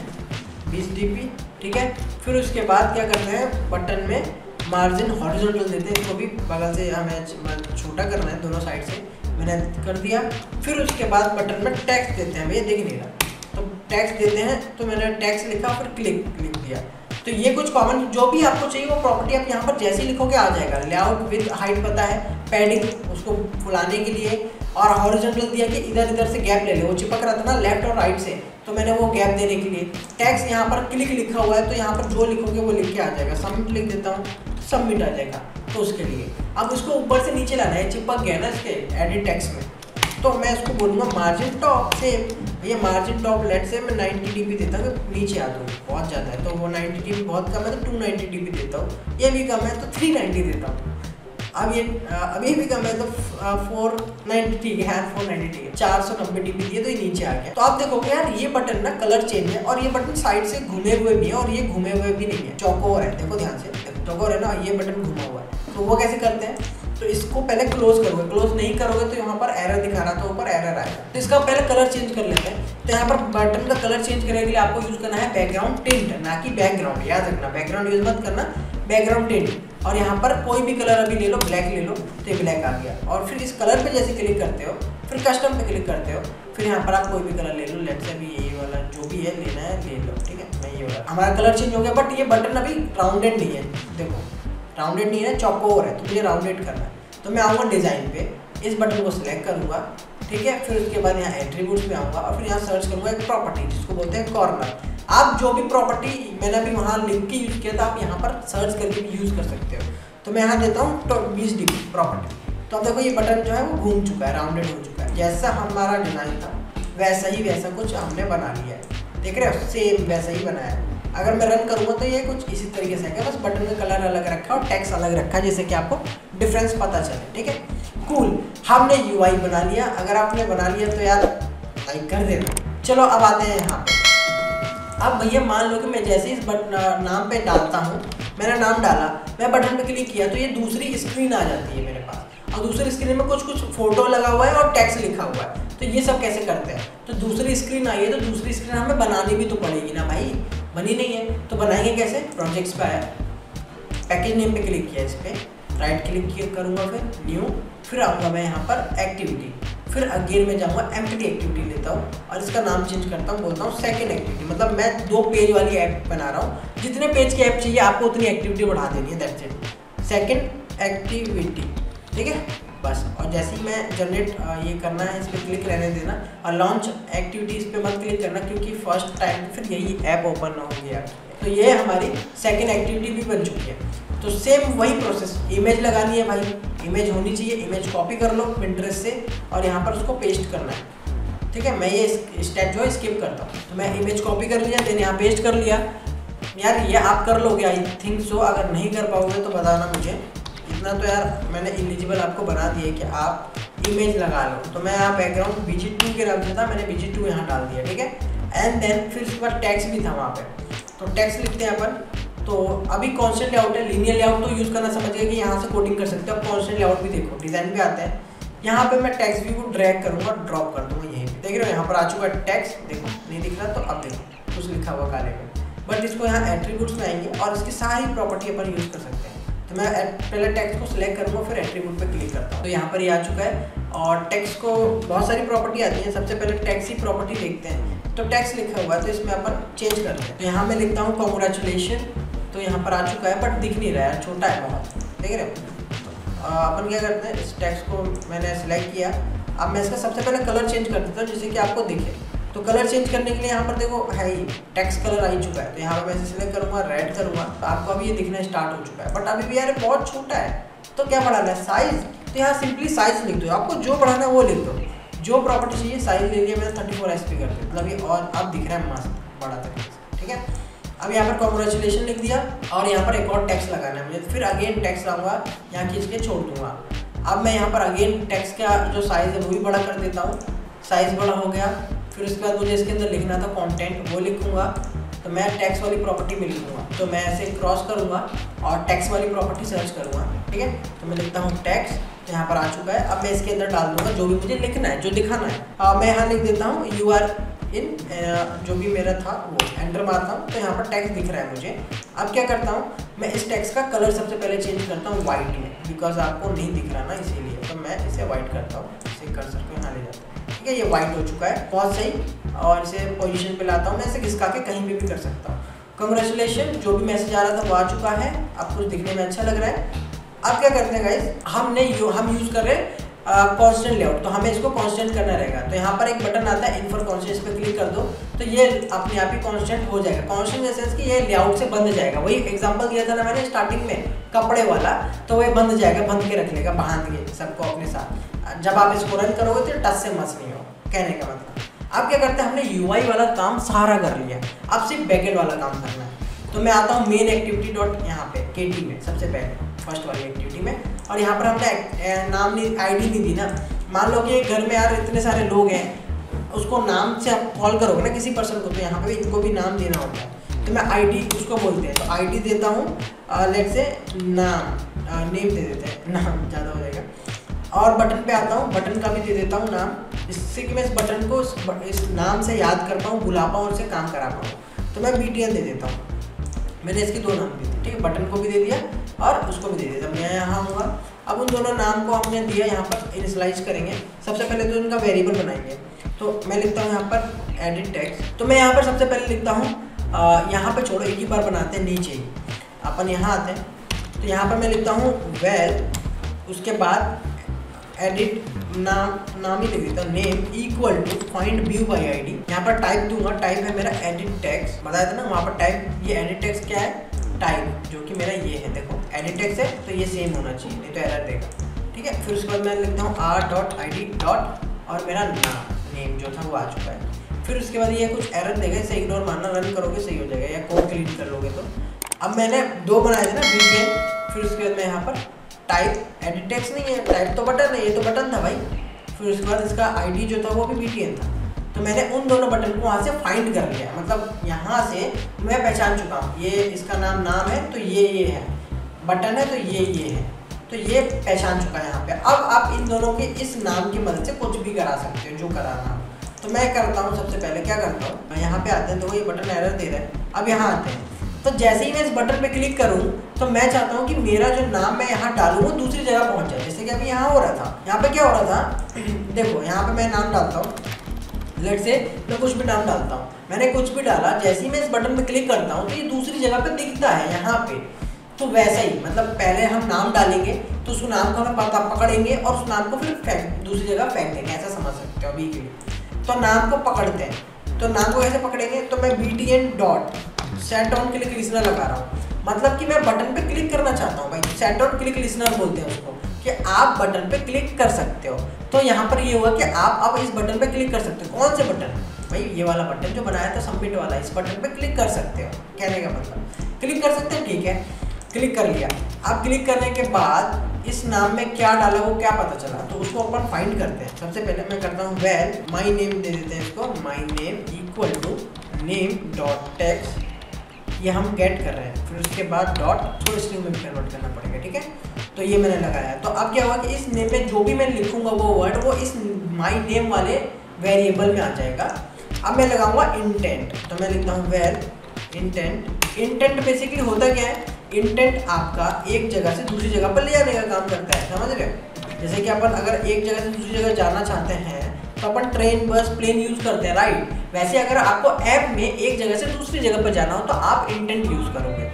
20 dp, ठीक है। फिर उसके बाद क्या करते हैं, बटन में मार्जिन हॉरिजॉन्टल देते हैं, इसको भी बगल से हमें छोटा करना है दोनों साइड से, मैंने कर दिया। फिर उसके बाद बटन में टेक्स्ट देते हैं, भैया दिख नहीं रहा तो टेक्स्ट देते हैं, तो मैंने टेक्स्ट लिखा फिर क्लिक दिया। तो ये कुछ कॉमन जो भी आपको चाहिए वो प्रॉपर्टी आप यहाँ पर जैसे ही लिखोगे आ जाएगा। लेआउट विद हाइट पता है, पैडिंग उसको फुलाने के लिए, और हॉरिजॉन्टल दिया कि इधर से गैप ले ले, वो चिपक रहा था ना लेफ्ट और राइट से, तो मैंने वो गैप देने के लिए। टैक्स यहाँ पर क्लिक लिखा हुआ है, तो यहाँ पर जो लिखोगे वो लिख के आ जाएगा। सबमिट लिख देता हूँ, सबमिट आ जाएगा। तो उसके लिए अब उसको ऊपर से नीचे लाना है, चिपक गया ना इसके एडिट टेक्स्ट में, तो मैं इसको बोलूँगा मार्जिन टॉप से, ये मार्जिन टॉप लेट से मैं 90 dp देता हूँ, नीचे आ दूँ बहुत ज़्यादा है तो वो 90 dp बहुत कम है तो 290 dp देता हूँ, ये भी कम है तो 390 देता हूँ। अब ये भी कम है तो 490, ठीक है 490 ठीक है, 490 dp दिए तो ये नीचे आ गया। तो आप देखोगे यार ये बटन ना कलर चेंज है, और ये बटन साइड से घूमे हुए भी है और ये घूमे हुए भी नहीं है, चौकोर है, देखो ध्यान से, चौकोर है ना, ये बटन घूमा हुआ है। तो वो कैसे करते हैं, तो इसको पहले क्लोज करोगे, क्लोज नहीं करोगे तो यहाँ पर एरर दिखा रहा था, ऊपर एरर आएगा। तो इसका पहले कलर चेंज कर लेते हैं। तो यहाँ पर बटन का कलर चेंज करने के लिए आपको यूज करना है बैकग्राउंड टिंट, ना कि बैकग्राउंड, याद रखना बैकग्राउंड यूज मत करना, बैकग्राउंड टिंट। और यहाँ पर कोई भी कलर अभी ले लो, ब्लैक ले लो, तो ये ब्लैक आ गया। और फिर इस कलर पे जैसे क्लिक करते हो, फिर कस्टम पे क्लिक करते हो, फिर यहाँ पर आप कोई भी कलर ले लो, लेट से भी ये वाला जो भी है लेना है ले लो, ठीक है। मैं ये वाला, हमारा कलर चेंज हो गया, बट ये बटन अभी राउंडेड नहीं है, देखो राउंडेड नहीं है, चौकोर है, तो मुझे राउंडेड करना है। तो मैं आऊँगा डिज़ाइन पे, इस बटन को सिलेक्ट करूँगा, ठीक है। फिर उसके बाद यहाँ एट्रीब्यूट्स पे आऊँगा और फिर यहाँ सर्च करूँगा एक प्रॉपर्टी जिसको बोलते हैं कॉर्नर। आप जो भी प्रॉपर्टी मैंने अभी वहाँ लिख के यूज़ किया था आप यहाँ पर सर्च करके भी यूज़ कर सकते हो। तो मैं यहाँ देता हूँ 20 dp प्रॉपर्टी। तो अब देखो ये बटन जो है वो घूम चुका है, राउंडेड हो चुका है, जैसा हमारा डिज़ाइन था वैसा कुछ हमने बना लिया है, देख रहे हो, सेम वैसा ही बनाया है। अगर मैं रन करूँगा तो ये कुछ इसी तरीके से है, बस बटन का कलर अलग रखा है और टेक्स्ट अलग रखा है, जिससे कि आपको डिफरेंस पता चले, ठीक है। कूल, हमने UI बना लिया। अगर आपने बना लिया तो यार लाइक कर देना। चलो अब आते हैं यहाँ पे। अब भैया मान लो कि मैं जैसे इस नाम पे डालता हूँ, मैंने नाम डाला, मैं बटन पे क्लिक किया तो ये दूसरी स्क्रीन आ जाती है मेरे पास, और दूसरी स्क्रीन में कुछ फोटो लगा हुआ है और टेक्स्ट लिखा हुआ है। तो ये सब कैसे करते हैं, तो दूसरी स्क्रीन आई है तो दूसरी स्क्रीन हमें बनानी भी तो पड़ेगी ना भाई, बनी नहीं है तो बनाएंगे कैसे। प्रोजेक्ट्स पे आया, पैकेज नेम पे क्लिक किया, इस पर राइट क्लिक करूँगा, फिर न्यू, फिर आऊँगा मैं यहाँ पर एक्टिविटी, फिर अगेन मैं जाऊँगा एम्प्टी एक्टिविटी लेता हूँ और इसका नाम चेंज करता हूँ, बोलता हूँ सेकंड एक्टिविटी। मतलब मैं 2 पेज वाली ऐप बना रहा हूँ, जितने पेज की ऐप चाहिए आपको उतनी एक्टिविटी बढ़ा देनी है, दैट्स इट, सेकंड एक्टिविटी, ठीक है बस। और जैसे ही मैं जनरेट ये करना है, इस पर क्लिक रहने देना, और लॉन्च एक्टिविटी इस पर मत क्लिक करना क्योंकि फर्स्ट टाइम फिर यही ऐप ओपन हो गया। तो ये हमारी सेकंड एक्टिविटी भी बन चुकी है। तो सेम वही प्रोसेस, इमेज लगानी है भाई, इमेज होनी चाहिए, इमेज कॉपी कर लो पिंटरेस्ट से और यहाँ पर उसको पेस्ट करना है। ठीक है, मैं ये स्टेप जो है स्किप करता हूँ। तो मैं इमेज कॉपी कर लिया, देन यहाँ पेस्ट कर लिया। यार ये आप कर लोगे आई थिंक सो, अगर नहीं कर पाओगे तो बताना मुझे। इतना तो यार मैंने एलिजिबल आपको बना दिया कि आप इमेज लगा लो। तो मैं यहाँ बैकग्राउंड BG2 के नाम से था, मैंने BG2 यहाँ डाल दिया। ठीक है, एंड देन फिर उसके बाद टेक्स्ट भी था वहाँ पे, तो टेक्स्ट लिखते हैं अपन। तो अभी कॉन्स्टेंट लेआउट है, लीनियर लेआउट तो यूज़ करना समझ गए कि यहाँ से कोडिंग कर सकते हो। अब कॉन्स्टेंट लेआउट भी देखो, डिज़ाइन भी आता है। यहाँ पे मैं टेक्स्ट व्यू को ड्रैग करूँगा, ड्रॉप कर दूँगा यहीं पे, देख रहे हो यहाँ पर आ चुका है टेक्स्ट। देखो नहीं दिख रहा तो अब देखो कुछ लिखा हुआ काले में, बट इसको यहाँ एट्रीब्यूट्स में आएंगे और इसकी सारी प्रॉपर्टी अपन यूज़ कर सकते हैं। तो मैं पहले टेक्स्ट को सिलेक्ट करूँगा, फिर एट्रीब्यूट पे क्लिक करता हूँ। तो यहाँ पर ये आ चुका है और टेक्स्ट को बहुत सारी प्रॉपर्टी आती है। सबसे पहले टेक्स्ट की प्रॉपर्टी देखते हैं। तो टेक्स्ट लिखा हुआ है तो इसमें अपन चेंज करते हैं। तो यहाँ मैं लिखता हूँ कॉन्ग्रेचुलेशन, तो यहाँ पर आ चुका है बट दिख नहीं रहा है, छोटा है बहुत, देख रहे हो। अपन क्या करते हैं, इस टेक्स्ट को मैंने सेलेक्ट किया। अब मैं इसका सबसे पहले कलर चेंज कर देता हूँ जिससे कि आपको दिखे। तो कलर चेंज करने के लिए यहाँ पर देखो है ही टेक्स्ट कलर आ ही चुका है। तो यहाँ पर मैं इसे सिलेक्ट करूँगा, रेड करूँगा, तो आपको अभी ये दिखना स्टार्ट हो चुका है। बट अभी भी यार बहुत छोटा है, तो क्या बढ़ाना है, साइज। तो यहाँ सिंपली साइज लिख दो, आपको जो बढ़ाना है वो लिख दो। जो प्रॉपर्टी चाहिए साइज ले लिया मैंने, 34 SP कर दिया, मतलब ये और अब दिख रहा है मस्त बड़ा तरीके से। ठीक है, अब यहाँ पर कॉन्ग्रेचुलेशन लिख दिया और यहाँ पर एक और टेक्स्ट लगाना है मुझे। फिर अगेन टेक्स्ट लाऊंगा, यहाँ खींच के छोड़ दूंगा। अब मैं यहाँ पर अगेन टेक्स्ट का जो साइज़ है वो भी बड़ा कर देता हूँ, साइज़ बड़ा हो गया। फिर उसके बाद मुझे इसके अंदर लिखना था कंटेंट, वो लिखूँगा। तो मैं टेक्स्ट वाली प्रॉपर्टी में लिखूँगा, तो मैं ऐसे क्रॉस करूँगा और टेक्स्ट वाली प्रॉपर्टी सर्च करूँगा। ठीक है, तो मैं लिखता हूँ टेक्स्ट, यहाँ पर आ चुका है। अब मैं इसके अंदर डाल दूँगा जो भी मुझे लिखना है, जो दिखाना है। मैं यहाँ लिख देता हूँ यू आर इन, जो भी मेरा था वो एंटर मारता हूँ। तो यहाँ पर टेक्स्ट दिख रहा है मुझे। अब क्या करता हूँ, मैं इस टेक्स्ट का कलर सबसे पहले चेंज करता हूँ वाइट में, बिकॉज आपको नहीं दिख रहा ना इसीलिए। तो मैं इसे वाइट करता हूँ, इसे कर्सर को यहाँ ले जाता हूँ। ठीक है, ये वाइट हो चुका है, बहुत सही। और इसे पोजीशन पे लाता हूँ, मैं इसे घिसका के कहीं भी कर सकता हूँ। कांग्रेचुलेशन, जो भी मैसेज आ रहा था वो आ चुका है। अब कुछ दिखने में अच्छा लग रहा है। अब क्या करते हैं गाइस, हम यूज़ कर रहे हैं कॉन्स्टेंट लेआउट, तो हमें इसको कांस्टेंट करना रहेगा। तो यहाँ पर एक बटन आता है इन्फर कॉन्स्टेंट, पे क्लिक कर दो तो ये अपने आप ही कांस्टेंट हो जाएगा। कांस्टेंट इन सेंस कि ये लेआउट से बंध जाएगा। वही एग्जांपल दिया था ना मैंने स्टार्टिंग में कपड़े वाला, तो वो बंध जाएगा, बंध के रख लेगा, बांध के सबको अपने साथ। जब आप इसको रन करोगे तो टच से मस नहीं हो, कहने का मतलब। अब क्या करते हैं, हमने UI वाला काम सारा कर लिया, अब सिर्फ बैकएंड वाला काम करना है। तो मैं आता हूँ मेन एक्टिविटी डॉट यहाँ पे KT में, सबसे पहले फर्स्ट वाली एक्टिविटी में। और यहाँ पर हमने नाम नहीं, ID नहीं दी ना। मान लो कि घर में यार इतने सारे लोग हैं, उसको नाम से आप कॉल करोगे ना किसी पर्सन को, तो यहाँ पे भी इनको भी नाम देना होता है। तो मैं ID उसको बोलते हैं, तो ID देता हूँ, लेट से नाम, नेम दे देते हैं, नाम ज़्यादा हो जाएगा। और बटन पे आता हूँ, बटन का भी दे देता हूँ नाम, जिससे कि मैं इस बटन को इस नाम से याद कर पाऊँ, भुला पाऊँ और इसे काम करा पाऊँ। तो मैं BTN दे देता हूँ, मैंने इसके दो नाम दिए। ठीक है, बटन को भी दे दिया और उसको भी दे दिया। मैं यहाँ आऊँगा, अब उन दोनों नाम को हमने दिया, यहाँ पर इनिशियलाइज करेंगे। सबसे पहले तो इनका वेरिएबल बनाएंगे। तो मैं लिखता हूँ यहाँ पर एडिट टेक्स्ट। तो मैं यहाँ पर सबसे पहले लिखता हूँ, यहाँ पर छोड़ो, एक ही बार बनाते हैं, नीचे ही अपन यहाँ आते हैं। तो यहाँ पर मैं लिखता हूँ वेल, उसके बाद एडिट नाम ही लिख देता हूँ, name equal to find view by ID। यहाँ पर टाइप दूंगा, टाइप है मेरा एडिट टेक्स्ट, बताया था ना वहाँ पर टाइप। ये एडिट टेक्स्ट क्या है, टाइप, जो कि मेरा ये है, देखो एडिट टेक्स्ट है तो ये सेम होना चाहिए, नहीं तो एरर देगा। ठीक है, फिर उसके बाद मैं लिखता हूँ r.id और मेरा नेम जो था वो आ चुका है। फिर उसके बाद ये कुछ एरर देगा, इसे इग्नोर मारना, रन करोगे सही हो जाएगा, या कोड क्लीन कर लोगे तो। अब मैंने दो बनाए थे ना BTN। फिर उसके बाद मैं यहाँ पर टाइप, एडिट टेक्स्ट नहीं है, टाइप तो बटन है, ये तो बटन था भाई। फिर उसके बाद इसका ID जो था वो भी BTN था। तो मैंने उन दोनों बटन को वहाँ से फाइंड कर लिया, मतलब यहाँ से मैं पहचान चुका हूँ, ये इसका नाम है तो ये है, बटन है तो ये है, तो ये पहचान चुका है यहाँ पे। अब आप इन दोनों के इस नाम की मदद से कुछ भी करा सकते हो, जो कराना हो। तो मैं करता हूँ, सबसे पहले क्या करता हूँ, मैं यहाँ पे आते हैं तो ये बटन एरर दे रहा है। अब यहाँ आते हैं, तो जैसे ही मैं इस बटन पे क्लिक करूँ तो मैं चाहता हूँ कि मेरा जो नाम मैं यहाँ डालूँ वो दूसरी जगह पहुँच जाए। जैसे कि अभी यहाँ हो रहा था, यहाँ पे क्या हो रहा था, देखो यहाँ पे मैं नाम डालता हूँ, लेट से मैं कुछ भी नाम डालता हूँ, मैंने कुछ भी डाला, जैसे ही मैं इस बटन पे क्लिक करता हूँ तो ये दूसरी जगह पे दिखता है यहाँ पे। तो वैसा ही, मतलब पहले हम नाम डालेंगे तो उस नाम को हमें पकड़ेंगे और उस नाम को फिर दूसरी जगह फेंक देंगे, ऐसा समझ सकते हो अभी के लिए। तो नाम को पकड़ते हैं, तो नाम को कैसे पकड़ेंगे, तो मैं BTN dot set on click listener लगा रहा हूँ, मतलब कि मैं बटन पे क्लिक करना चाहता हूँ भाई, सेट ऑन क्लिक लिसनर बोलते हैं उसको, कि आप बटन पे क्लिक कर सकते हो। तो यहाँ पर ये हुआ कि आप अब इस बटन पे क्लिक कर सकते हो। कौन से बटन भाई? ये वाला बटन जो बनाया था सबमिट वाला, इस बटन पे क्लिक कर सकते हो। कहने का मतलब क्लिक कर सकते हो, ठीक है, क्लिक कर लिया। अब क्लिक करने के बाद इस नाम में क्या डाला वो क्या पता चला, तो उसको अपन फाइंड करते हैं। सबसे पहले मैं करता हूँ वेल माई नेम दे देते हैं इसको, my name equal to name dot text, ये हम गेट कर रहे हैं, फिर उसके बाद डॉट थोड़ा स्ट्रिंग में कन्वर्ट करना पड़ेगा, ठीक है। तो ये मैंने लगाया। तो अब क्या हुआ कि इस नेम में जो भी मैं लिखूंगा वो वर्ड वो इस माई नेम वाले वेरिएबल में आ जाएगा। अब मैं लगाऊंगा इंटेंट, तो मैं लिखता हूँ वेल इंटेंट। इंटेंट बेसिकली होता क्या है? इंटेंट आपका एक जगह से दूसरी जगह पर ले जाने का काम करता है, समझ रहे हो? जैसे कि अपन अगर एक जगह से दूसरी जगह जाना चाहते हैं तो अपन ट्रेन बस प्लेन यूज करते हैं, राइट? वैसे अगर आपको ऐप में एक जगह से दूसरी जगह पर जाना हो तो आप इंटेंट यूज करोगे।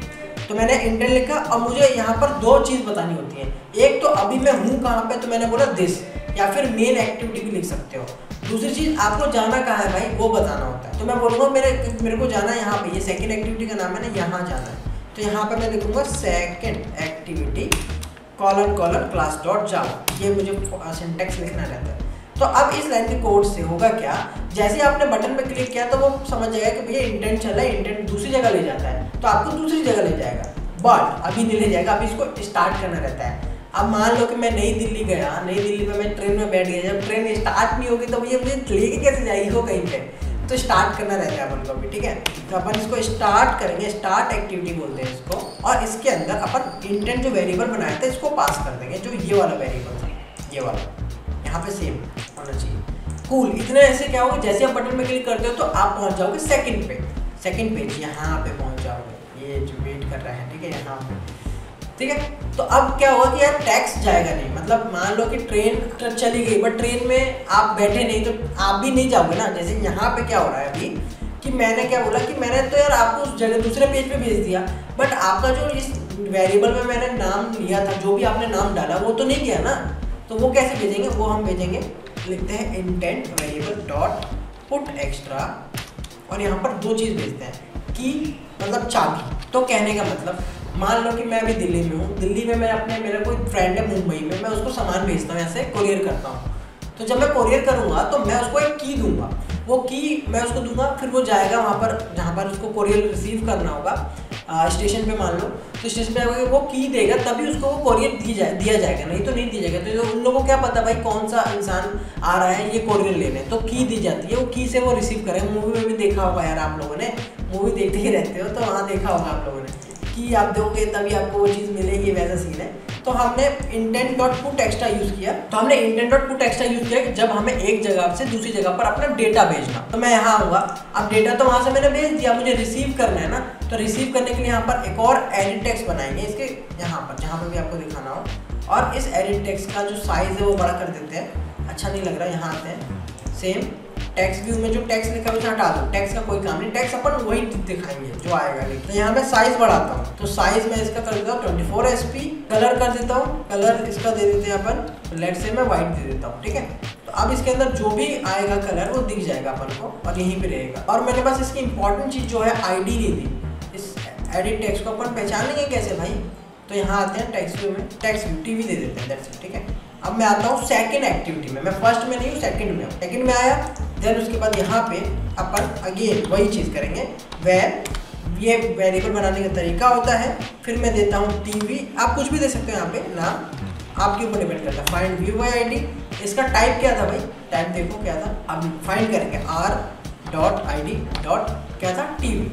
तो मैंने इंटेंट लिखा। अब मुझे यहाँ पर दो चीज़ बतानी होती है। एक तो अभी मैं हूँ कहाँ पे, तो मैंने बोला दिस, या फिर मेन एक्टिविटी भी लिख सकते हो। दूसरी चीज़ आपको जाना कहाँ है भाई, वो बताना होता है। तो मैं बोलूँगा मेरे को जाना है यहाँ पे, ये सेकेंड एक्टिविटी का नाम है ना, यहाँ जाना है। तो यहाँ पे मैं लिखूँगा second activity colon class dot जावा, ये मुझे सिंटैक्स लिखना रहता है। तो अब इस लाइन के कोड से होगा क्या, जैसे आपने बटन पे क्लिक किया तो वो समझ जाएगा कि भैया इंटेंट चल रहा है, इंटेंट दूसरी जगह ले जाता है, तो आपको दूसरी जगह ले जाएगा, बट अभी नहीं ले जाएगा, अभी इसको स्टार्ट करना रहता है। अब मान लो कि मैं नई दिल्ली गया, नई दिल्ली में मैं ट्रेन में बैठ गया, जब ट्रेन स्टार्ट नहीं होगी तो भैया मुझे लेके कैसे जाएगी वो कहीं पे, तो स्टार्ट करना रहता है अपन को भी, ठीक है। तो अपन इसको स्टार्ट करेंगे, स्टार्ट एक्टिविटी बोलते हैं इसको, और इसके अंदर अपन इंटेंट जो वेरिएबल बनाया था इसको पास कर देंगे, जो ये वाला वेरिएबल था, ये वाला यहाँ पे सेम होना चाहिए। कूल। इतने ऐसे क्या होगा, जैसे आप बटन में क्लिक करते हो तो आप पहुँच जाओगे सेकंड पेज, यहाँ पे पहुँच जाओगे, ये जो वेट कर रहा है, ठीक है, यहाँ पे, ठीक है। तो अब क्या होगा कि यार टैक्स जाएगा नहीं, मतलब मान लो कि ट्रेन चली गई बट ट्रेन में आप बैठे नहीं, तो आप भी नहीं जाओगे ना। जैसे यहाँ पे क्या हो रहा है अभी कि मैंने क्या बोला कि मैंने तो यार आपको उस जगह दूसरे पेज पे भेज दिया, बट आपका जो इस वेरिएबल में मैंने नाम लिया था, जो भी आपने नाम डाला वो तो नहीं किया ना, तो वो कैसे भेजेंगे, वो हम भेजेंगे, लिखते हैं intent variable dot put extra, और यहाँ पर दो चीज़ भेजते हैं, की मतलब चाबी। तो कहने का मतलब मान लो कि मैं अभी दिल्ली में हूँ, दिल्ली में मैं मेरा कोई फ्रेंड है मुंबई में, मैं उसको सामान भेजता हूँ, ऐसे कोरियर करता हूँ। तो जब मैं कोरियर करूँगा तो मैं उसको एक की दूंगा, वो की मैं उसको दूंगा, फिर वो जाएगा वहाँ पर जहाँ पर उसको कोरियर रिसीव करना होगा, स्टेशन पे मान लो, तो स्टेशन पे आगे वो की देगा तभी उसको वो कोरियर दिया जाएगा, नहीं तो नहीं दिया जाएगा। तो उन लोगों को क्या पता भाई कौन सा इंसान आ रहा है ये कोरियर लेने, तो की दी जाती है, वो की से वो रिसीव करेंगे। मूवी में भी देखा होगा यार, आप लोगों ने मूवी देखते ही रहते हो, तो वहाँ देखा होगा आप लोगों ने, की आप दोगे तभी आपको वो चीज़ मिलेगी, वैसा सीन है। तो हमने intent dot put extra use किया, तो हमने intent dot put extra use किया कि जब हमें एक जगह से दूसरी जगह पर अपना डेटा भेजना, तो मैं यहाँ आऊँगा, अब डेटा तो वहाँ से मैंने भेज दिया, मुझे रिसीव करना है ना, तो रिसीव करने के लिए यहाँ पर एक और एडिट टेक्स्ट बनाएंगे इसके यहाँ पर, जहाँ पर भी आपको दिखाना हो, और इस एडिट टेक्स्ट का जो साइज़ है वो बड़ा कर देते हैं, अच्छा नहीं लग रहा, यहाँ आते हैं, सेम टेक्स्ट व्यू में जो टेक्स्ट लिखा है उसे हटा दो, टेक्स्ट का कोई काम नहीं, टेक्स्ट अपन वही दिखाएंगे जो आएगा। तो यहाँ मैं साइज बढ़ाता हूँ, तो साइज मैं इसका कर देता हूँ 24 SP, कलर कर देता हूँ, कलर इसका दे देते हैं अपन, लेट से मैं वाइट दे देता हूँ, ठीक है। तो अब इसके अंदर जो भी आएगा कलर वो दिख जाएगा अपन को, और यहीं पे रहेगा। और मैंने बस इसकी इंपॉर्टेंट चीज़ जो है ID नहीं दी, इस एडिट टेक्स्ट को अपन पहचान लेंगे कैसे भाई, तो यहाँ आते हैं टेक्स्ट व्यू में, टेक्स्ट व्यू TV दे देते हैं, दैट्स इट, ठीक है। अब मैं आता हूँ सेकंड एक्टिविटी में, मैं फर्स्ट में नहीं हूँ, सेकंड में हूँ, सेकंड में आया, देन उसके बाद यहाँ पे अपन अगेन वही चीज़ करेंगे, वेर ये वेरिएबल बनाने का तरीका होता है। फिर मैं देता हूँ TV, आप कुछ भी दे सकते हो यहाँ पे, नाम आपके ऊपर डिपेंड करता है। फाइंड व्यू बाय ID, इसका टाइप क्या था भाई, टाइप देखो क्या था, अब फाइंड करेंगे r.id क्या था TV,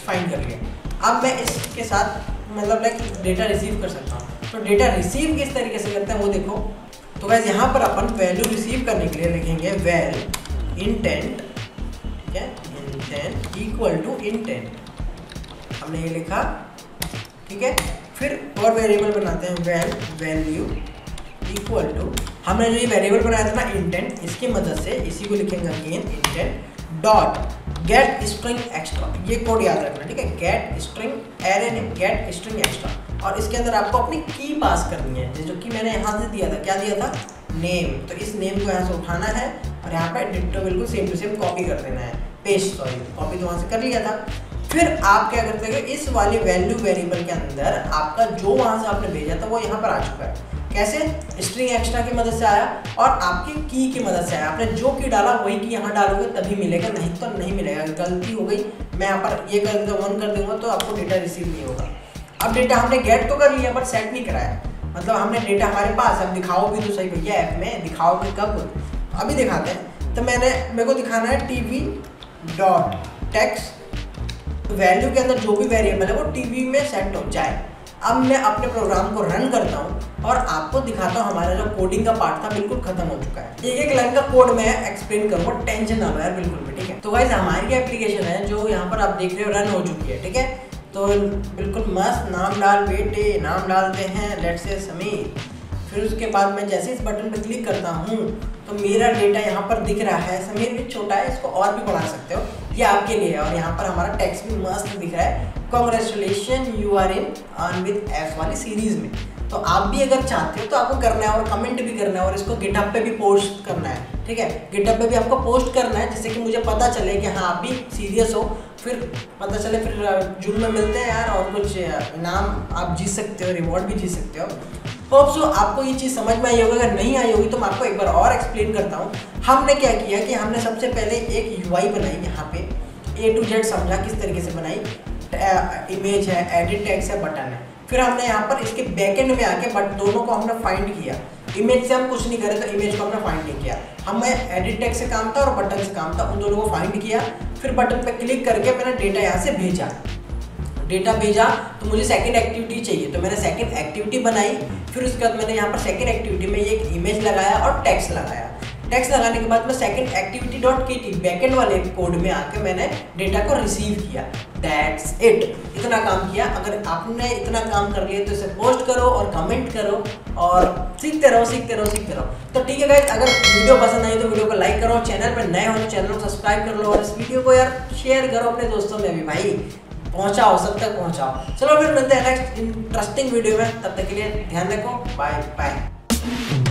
फाइंड कर लिया। अब मैं इसके साथ मतलब लाइक डेटा रिसीव कर सकता हूँ, तो डेटा रिसीव किस तरीके से करते हैं वो देखो। तो वैसे यहाँ पर अपन वैल्यू रिसीव करने के लिए लिखेंगे वेल इंटेंट, ठीक है, इंटेंट इक्वल टू इंटेंट, हमने ये लिखा, ठीक है। फिर और वेरिएबल बनाते हैं वेल वैल्यू इक्वल टू, हमने जो ये वेरिएबल बनाया था ना इंटेंट, इसकी मदद से इसी को लिखेंगे again intent dot gate string extra, ये कोड याद रखना, ठीक है, गेट स्ट्रिंग एरे ने गेट स्ट्रिंग एक्स्ट्रा, और इसके अंदर आपको अपनी की पास करनी है, जो कि मैंने यहाँ से दिया था, क्या दिया था, नेम। तो इस नेम को यहाँ से उठाना है और यहाँ पे डिट्टो बिल्कुल सेम टू सेम कॉपी कर देना है, पेस्ट, सॉरी कॉपी तो वहाँ से कर लिया था। फिर आप क्या करते हैं, इस वाले वैल्यू वेरिएबल के अंदर आपका जो वहां से आपने भेजा था वो यहाँ पर आ चुका है। कैसे? स्ट्रिंग एक्स्ट्रा की मदद से आया और आपकी की मदद से आया। आपने जो की डाला वही की यहाँ डालोगे तभी मिलेगा, नहीं तो नहीं मिलेगा। गलती हो गई, मैं यहाँ पर ये कर दूंगा 1 कर दूंगा तो आपको डेटा रिसीव नहीं होगा। अब डेटा हमने गेट तो कर लिया पर सेट नहीं कराया, मतलब हमने डेटा हमारे पास। अब दिखाओ भी तो सही भैया, ऐप में दिखाओगे कब? अभी दिखाते हैं। तो मेरे को दिखाना है टीवी डॉट टेक्स्ट, वैल्यू के अंदर जो भी वेरिएबल है वो टीवी में सेट हो जाए। अब मैं अपने प्रोग्राम को रन करता हूँ और आपको दिखाता हूँ हमारा जो कोडिंग का पार्ट था बिल्कुल खत्म हो चुका है। एक लाइन का कोड मैं एक्सप्लेन करूँगा, टेंशन ना लो यार बिल्कुल भी, ठीक है। तो गाइस हमारी एप्लीकेशन है जो यहाँ पर आप देख रहे हो रन हो चुकी है, ठीक है। तो बिल्कुल मस्त नाम डाल बेटे, नाम डालते हैं लेट्स से समीर। फिर उसके बाद मैं जैसे इस बटन पर क्लिक करता हूँ तो मेरा डेटा यहाँ पर दिख रहा है। समीर भी छोटा है, इसको और भी बढ़ा सकते हो, ये आपके लिए है। और यहाँ पर हमारा टेक्स्ट भी मस्त दिख रहा है, congratulation you are in on with F वाली सीरीज में। तो आप भी अगर चाहते हो तो आपको करना है और कमेंट भी करना है और इसको गिटहब पे भी पोस्ट करना है, ठीक है। गिटहब पे भी आपको पोस्ट करना है जिससे कि मुझे पता चले कि हाँ आप भी सीरियस हो, फिर पता चले, फिर जून में मिलते हैं यार और कुछ इनाम आप जीत सकते हो, रिवॉर्ड भी जीत सकते हो। होप सो आपको ये चीज़ समझ में आई होगी। अगर नहीं आई होगी तो मैं आपको एक बार और एक्सप्लेन करता हूँ। हमने क्या किया कि हमने सबसे पहले एक यूआई बनाई, यहाँ पे A to Z समझा किस तरीके से बनाई। इमेज है, एडिट टेक्स्ट है, बटन है। फिर हमने यहाँ पर इसके बैकएंड में आके बट दोनों को हमने फाइंड किया। इमेज से हम कुछ नहीं करे तो इमेज को हमने फाइंड नहीं किया, हमें एडिट टेक्स्ट से काम था और बटन से काम था, उन दोनों को फाइंड किया। फिर बटन पे क्लिक करके मैंने डेटा यहाँ से भेजा। डेटा भेजा तो मुझे सेकंड एक्टिविटी चाहिए, तो मैंने सेकंड एक्टिविटी बनाई। फिर उसके बाद मैंने यहाँ पर सेकंड एक्टिविटी में एक इमेज लगाया और टेक्स्ट लगाया। टेक्स्ट लगाने के बाद मैं second activity dot kt backend वाले कोड में आके मैंने डेटा को रिसीव किया। दैट्स इट, इतना काम किया। अगर आपने इतना काम कर लिया तो इसे पोस्ट करो और कमेंट करो और सीखते रहो सीखते रहो सीखते रहो। तो ठीक है गाइस, अगर वीडियो पसंद आई तो वीडियो को लाइक करो, चैनल पर नए हो तो चैनल को सब्सक्राइब कर लो और इस वीडियो को यार शेयर करो अपने दोस्तों में भी, भाई पहुंचाओ, सब तक पहुंचाओ। चलो फिर मिलते हैं नेक्स्ट इंटरेस्टिंग वीडियो में, तब तक के लिए ध्यान रखो, बाय बाय।